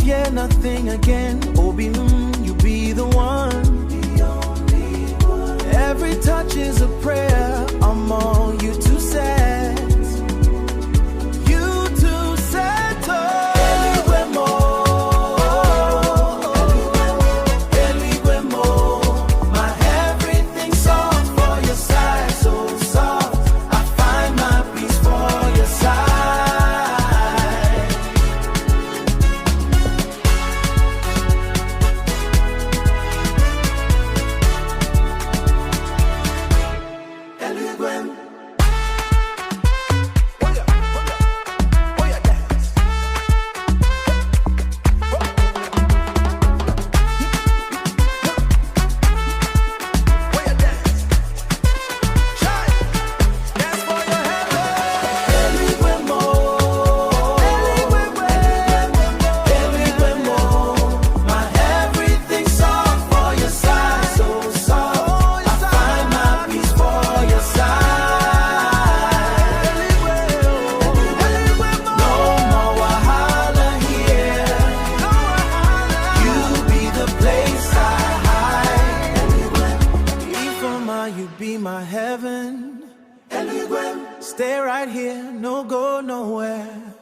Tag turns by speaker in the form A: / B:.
A: fear nothing again. Obi, you be the one. Every touch is a prayer. I'm all you to set. You to settle. You be my heaven. Eluigwe M. Stay right here, no go nowhere.